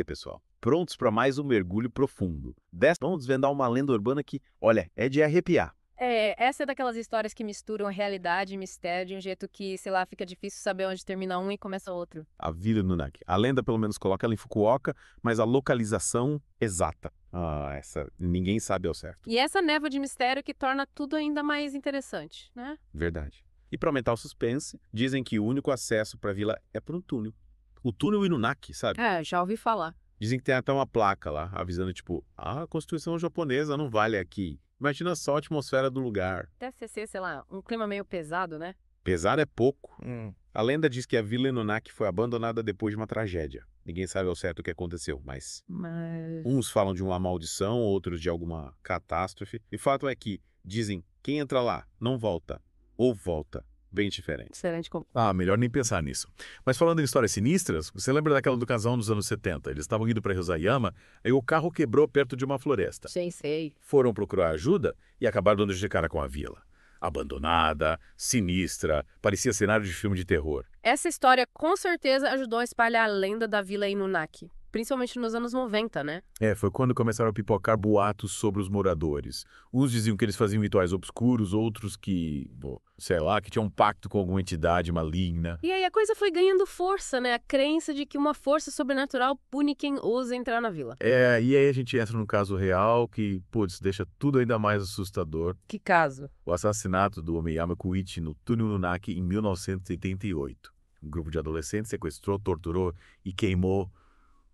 pessoal? Prontos para mais um mergulho profundo. Vamos desvendar uma lenda urbana que, olha, é de arrepiar. Essa é daquelas histórias que misturam realidade e mistério de um jeito que, sei lá, fica difícil saber onde termina um e começa outro. A Vila Nunaki. A lenda pelo menos coloca ela em Fukuoka, mas a localização exata. Essa ninguém sabe ao certo. E essa névoa de mistério que torna tudo ainda mais interessante, né? Verdade. E para aumentar o suspense, dizem que o único acesso para a vila é por um túnel. O túnel Inunaki, sabe? Já ouvi falar. Dizem que tem até uma placa lá, avisando, tipo, a Constituição japonesa não vale aqui. Imagina só a atmosfera do lugar. Deve ser, sei lá, um clima meio pesado, né? Pesar é pouco. A lenda diz que a Vila Inunaki foi abandonada depois de uma tragédia. Ninguém sabe ao certo o que aconteceu, mas... Uns falam de uma maldição, outros de alguma catástrofe. E o fato é que, dizem, quem entra lá não volta. Ou volta. Bem diferente. Excelente. Melhor nem pensar nisso. Mas falando em histórias sinistras, você lembra daquela do casal nos anos 70? Eles estavam indo para Ryosayama, aí o carro quebrou perto de uma floresta. Sei. Foram procurar ajuda e acabaram dando de cara com a vila. Abandonada, sinistra, parecia cenário de filme de terror. Essa história com certeza ajudou a espalhar a lenda da Vila Inunaki. Principalmente nos anos 90, né? Foi quando começaram a pipocar boatos sobre os moradores. Uns diziam que eles faziam rituais obscuros, outros que, sei lá, que tinham um pacto com alguma entidade maligna. E aí a coisa foi ganhando força, né? A crença de que uma força sobrenatural pune quem ousa entrar na vila. E aí a gente entra num caso real que, deixa tudo ainda mais assustador. Que caso? O assassinato do Omiyama Koichi no túnel Nunaki em 1988. Um grupo de adolescentes sequestrou, torturou e queimou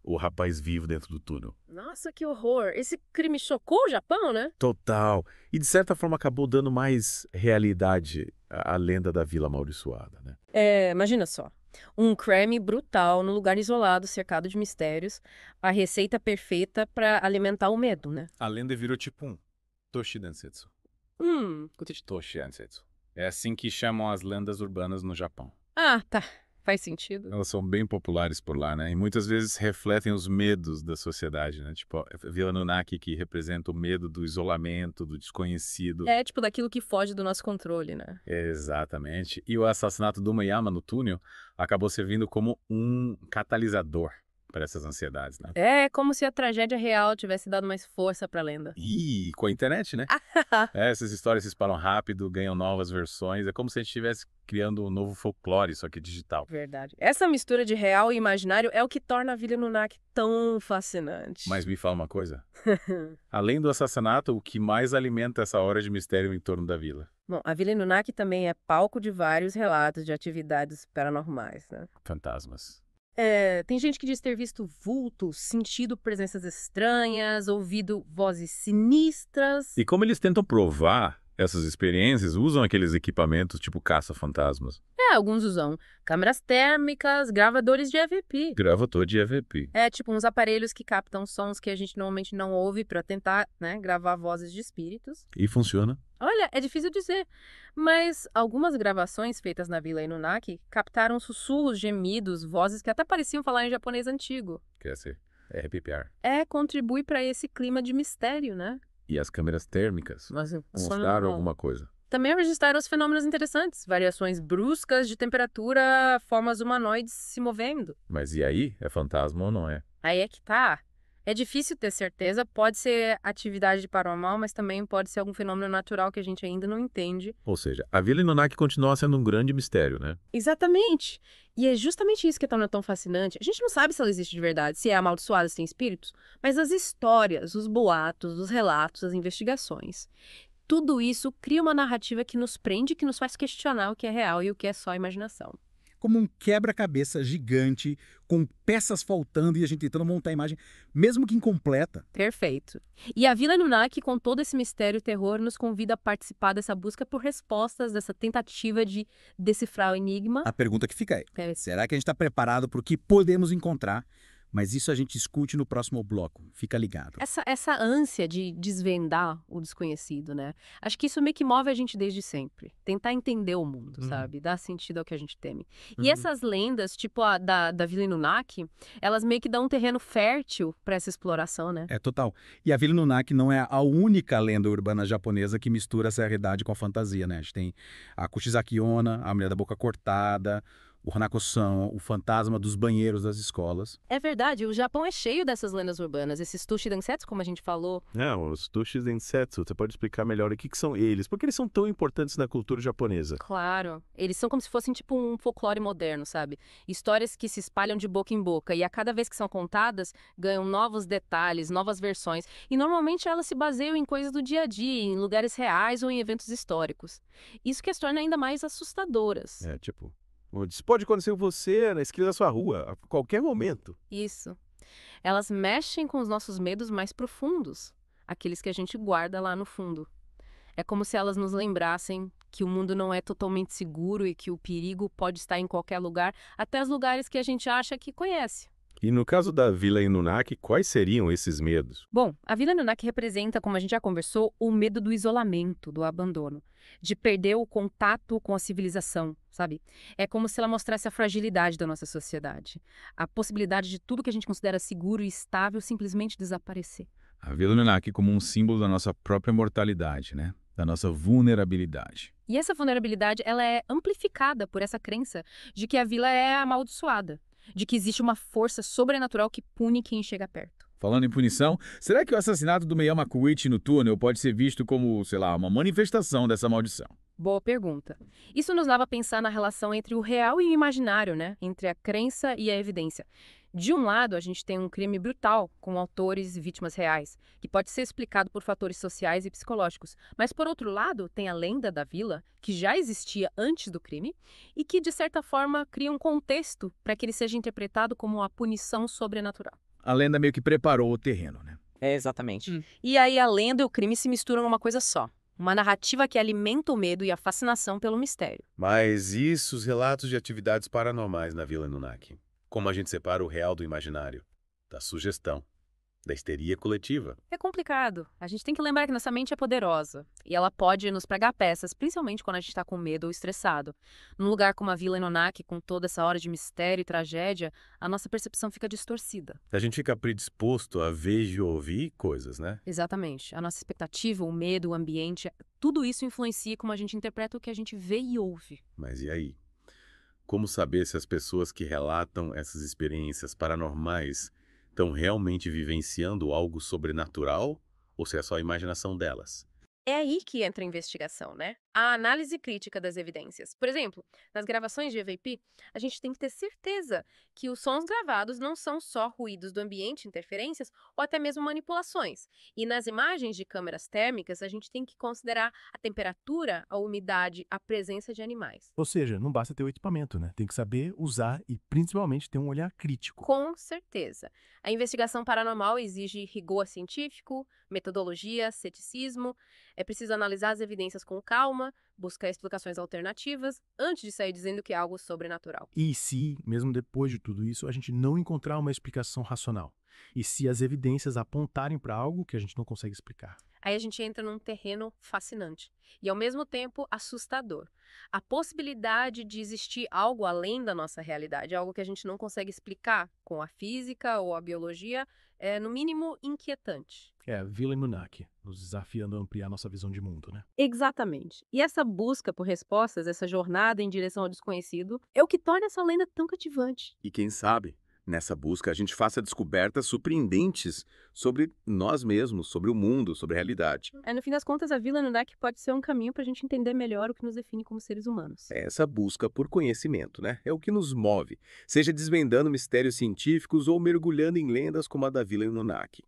o rapaz vivo dentro do túnel. Nossa, que horror! Esse crime chocou o Japão, né? Total. E de certa forma acabou dando mais realidade à lenda da Vila Amaldiçoada, né? Imagina só. Um crime brutal num lugar isolado, cercado de mistérios. A receita perfeita pra alimentar o medo, né? A lenda virou tipo um Toshi Densetsu. Toshi Densetsu. É assim que chamam as lendas urbanas no Japão. Tá. Faz sentido. Elas são bem populares por lá, né? E muitas vezes refletem os medos da sociedade, né? Tipo, a Vila Nunaki, que representa o medo do isolamento, do desconhecido. Tipo daquilo que foge do nosso controle, né? Exatamente. E o assassinato do Omiyama no túnel acabou servindo como um catalisador para essas ansiedades, né? É como se a tragédia real tivesse dado mais força pra lenda. E com a internet, né? Essas histórias se espalham rápido, ganham novas versões. É como se a gente estivesse criando um novo folclore, só que digital. Verdade. Essa mistura de real e imaginário é o que torna a Vila Nunaki tão fascinante. Mas me fala uma coisa. Além do assassinato, o que mais alimenta essa hora de mistério em torno da vila? Bom, a Vila Nunaki também é palco de vários relatos de atividades paranormais, né? Fantasmas. Tem gente que diz ter visto vultos, sentido presenças estranhas, ouvido vozes sinistras. E como eles tentam provar essas experiências, usam aqueles equipamentos tipo caça-fantasmas. Alguns usam câmeras térmicas, gravadores de EVP. Gravador de EVP. Tipo uns aparelhos que captam sons que a gente normalmente não ouve para tentar, né, gravar vozes de espíritos. E funciona. Olha, é difícil dizer, mas algumas gravações feitas na Vila Inunaki captaram sussurros, gemidos, vozes que até pareciam falar em japonês antigo. Quer ser? É arrepiar. Contribui para esse clima de mistério, né? E as câmeras térmicas mostraram alguma coisa. Também registraram os fenômenos interessantes, variações bruscas de temperatura, formas humanoides se movendo. Mas e aí? É fantasma ou não é? Aí é que tá. É difícil ter certeza, pode ser atividade paranormal, mas também pode ser algum fenômeno natural que a gente ainda não entende. Ou seja, a Vila Inunaki continua sendo um grande mistério, né? Exatamente. E é justamente isso que torna tão fascinante. A gente não sabe se ela existe de verdade, se é amaldiçoada, se tem espíritos, mas as histórias, os boatos, os relatos, as investigações, tudo isso cria uma narrativa que nos prende, que nos faz questionar o que é real e o que é só imaginação. Como um quebra-cabeça gigante, com peças faltando e a gente tentando montar a imagem, mesmo que incompleta. Perfeito. E a Vila Nunaki, com todo esse mistério e terror, nos convida a participar dessa busca por respostas, dessa tentativa de decifrar o enigma. A pergunta que fica é, será que a gente está preparado para o que podemos encontrar? Mas isso a gente discute no próximo bloco. Fica ligado. Essa ânsia de desvendar o desconhecido, né? Acho que isso meio que move a gente desde sempre. Tentar entender o mundo, sabe? Dar sentido ao que a gente teme. E essas lendas, tipo a da Vila Inunaki, elas meio que dão um terreno fértil para essa exploração, né? Total. E a Vila Inunaki não é a única lenda urbana japonesa que mistura essa realidade com a fantasia, né? A gente tem a Kuchisaki Onna, a Mulher da Boca Cortada, o Hanako-san, o fantasma dos banheiros das escolas. É verdade, o Japão é cheio dessas lendas urbanas, esses Tushi Densetsu, como a gente falou. Não, os Tushi Densetsu, você pode explicar melhor o que são eles? Por que eles são tão importantes na cultura japonesa? Claro, eles são como se fossem tipo um folclore moderno, sabe? Histórias que se espalham de boca em boca e a cada vez que são contadas, ganham novos detalhes, novas versões. E normalmente elas se baseiam em coisas do dia a dia, em lugares reais ou em eventos históricos. Isso que as torna ainda mais assustadoras. Tipo, isso pode acontecer com você na esquina da sua rua, a qualquer momento. Isso. Elas mexem com os nossos medos mais profundos, aqueles que a gente guarda lá no fundo. É como se elas nos lembrassem que o mundo não é totalmente seguro e que o perigo pode estar em qualquer lugar, até os lugares que a gente acha que conhece. E no caso da Vila Inunaki, quais seriam esses medos? Bom, a Vila Inunaki representa, como a gente já conversou, o medo do isolamento, do abandono, de perder o contato com a civilização, sabe? É como se ela mostrasse a fragilidade da nossa sociedade, a possibilidade de tudo que a gente considera seguro e estável simplesmente desaparecer. A Vila Inunaki como um símbolo da nossa própria mortalidade, né? Da nossa vulnerabilidade. E essa vulnerabilidade, ela é amplificada por essa crença de que a vila é amaldiçoada, de que existe uma força sobrenatural que pune quem chega perto. Falando em punição, será que o assassinato do Miyama Kuichi no túnel pode ser visto como, sei lá, uma manifestação dessa maldição? Boa pergunta. Isso nos leva a pensar na relação entre o real e o imaginário, né? Entre a crença e a evidência. De um lado, a gente tem um crime brutal, com autores e vítimas reais, que pode ser explicado por fatores sociais e psicológicos. Mas, por outro lado, tem a lenda da vila, que já existia antes do crime, e que, de certa forma, cria um contexto para que ele seja interpretado como a punição sobrenatural. A lenda meio que preparou o terreno, né? É, exatamente. E aí a lenda e o crime se misturam numa coisa só. Uma narrativa que alimenta o medo e a fascinação pelo mistério. Mas e os relatos de atividades paranormais na Vila Inunaki? Como a gente separa o real do imaginário? Da sugestão, da histeria coletiva. É complicado. A gente tem que lembrar que nossa mente é poderosa. E ela pode nos pregar peças, principalmente quando a gente está com medo ou estressado. Num lugar como a Vila Inunaki, com toda essa hora de mistério e tragédia, a nossa percepção fica distorcida. A gente fica predisposto a ver e ouvir coisas, né? Exatamente. A nossa expectativa, o medo, o ambiente, tudo isso influencia como a gente interpreta o que a gente vê e ouve. Mas e aí? Como saber se as pessoas que relatam essas experiências paranormais estão realmente vivenciando algo sobrenatural ou se é só a imaginação delas? É aí que entra a investigação, né? A análise crítica das evidências. Por exemplo, nas gravações de EVP, a gente tem que ter certeza que os sons gravados não são só ruídos do ambiente, interferências ou até mesmo manipulações. E nas imagens de câmeras térmicas, a gente tem que considerar a temperatura, a umidade, a presença de animais. Ou seja, não basta ter o equipamento, né? Tem que saber usar e principalmente ter um olhar crítico. Com certeza. A investigação paranormal exige rigor científico, metodologia, ceticismo. É preciso analisar as evidências com calma, buscar explicações alternativas, antes de sair dizendo que é algo sobrenatural. E se, mesmo depois de tudo isso, a gente não encontrar uma explicação racional? E se as evidências apontarem para algo que a gente não consegue explicar? Aí a gente entra num terreno fascinante e, ao mesmo tempo, assustador. A possibilidade de existir algo além da nossa realidade, algo que a gente não consegue explicar com a física ou a biologia, é, no mínimo, inquietante. É, Vila Inunaki, nos desafiando a ampliar nossa visão de mundo, né? Exatamente. E essa busca por respostas, essa jornada em direção ao desconhecido, é o que torna essa lenda tão cativante. E quem sabe, nessa busca, a gente faça descobertas surpreendentes sobre nós mesmos, sobre o mundo, sobre a realidade. No fim das contas, a Vila Inunaki pode ser um caminho para a gente entender melhor o que nos define como seres humanos. Essa busca por conhecimento, né? É o que nos move, seja desvendando mistérios científicos ou mergulhando em lendas como a da Vila Inunaki.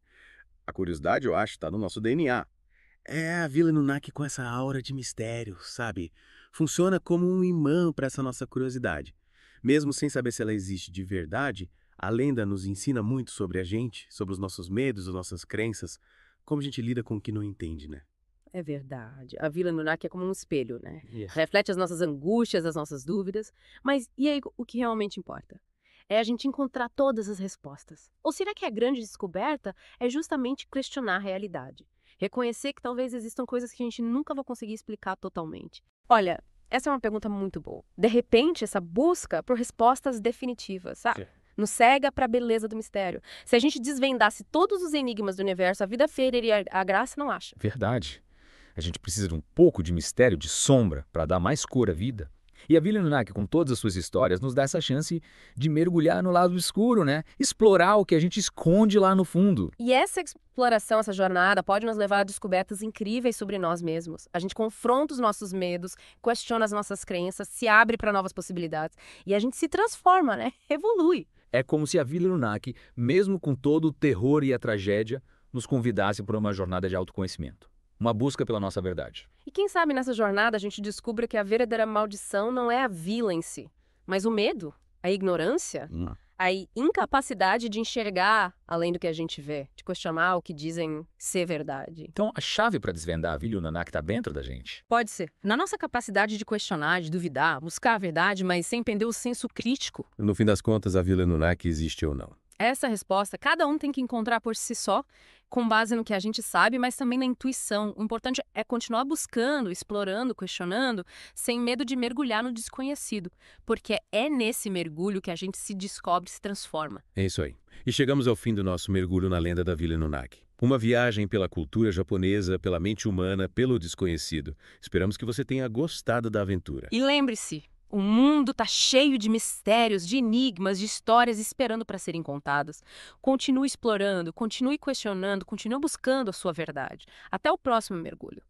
A curiosidade, eu acho, está no nosso DNA. É a Vila Inunaki com essa aura de mistério, sabe? Funciona como um imã para essa nossa curiosidade. Mesmo sem saber se ela existe de verdade, a lenda nos ensina muito sobre a gente, sobre os nossos medos, as nossas crenças, como a gente lida com o que não entende, né? É verdade. A Vila Inunaki é como um espelho, né? Reflete as nossas angústias, as nossas dúvidas. Mas e aí o que realmente importa? É a gente encontrar todas as respostas. Ou será que a grande descoberta é justamente questionar a realidade? Reconhecer que talvez existam coisas que a gente nunca vai conseguir explicar totalmente. Olha, essa é uma pergunta muito boa. De repente, essa busca por respostas definitivas, sabe? Sim. Nos cega para a beleza do mistério. Se a gente desvendasse todos os enigmas do universo, a vida feriria a graça, não acha? Verdade. A gente precisa de um pouco de mistério, de sombra, para dar mais cor à vida. E a Vila Anunnaki, com todas as suas histórias, nos dá essa chance de mergulhar no lado escuro, né? Explorar o que a gente esconde lá no fundo. E essa exploração, essa jornada, pode nos levar a descobertas incríveis sobre nós mesmos. A gente confronta os nossos medos, questiona as nossas crenças, se abre para novas possibilidades. E a gente se transforma, né? Evolui. É como se a Vila Anunnaki, mesmo com todo o terror e a tragédia, nos convidasse para uma jornada de autoconhecimento. Uma busca pela nossa verdade. E quem sabe nessa jornada a gente descubra que a verdadeira maldição não é a vila em si, mas o medo, a ignorância, a incapacidade de enxergar além do que a gente vê, de questionar o que dizem ser verdade. Então, a chave para desvendar a Vila Anunnaki está dentro da gente. Pode ser. Na nossa capacidade de questionar, de duvidar, buscar a verdade, mas sem perder o senso crítico. No fim das contas, a Vila Anunnaki existe ou não? Essa resposta, cada um tem que encontrar por si só, com base no que a gente sabe, mas também na intuição. O importante é continuar buscando, explorando, questionando, sem medo de mergulhar no desconhecido, porque é nesse mergulho que a gente se descobre e se transforma. É isso aí. E chegamos ao fim do nosso mergulho na lenda da Vila Anunnaki. Uma viagem pela cultura japonesa, pela mente humana, pelo desconhecido. Esperamos que você tenha gostado da aventura. E lembre-se, o mundo está cheio de mistérios, de enigmas, de histórias esperando para serem contadas. Continue explorando, continue questionando, continue buscando a sua verdade. Até o próximo mergulho.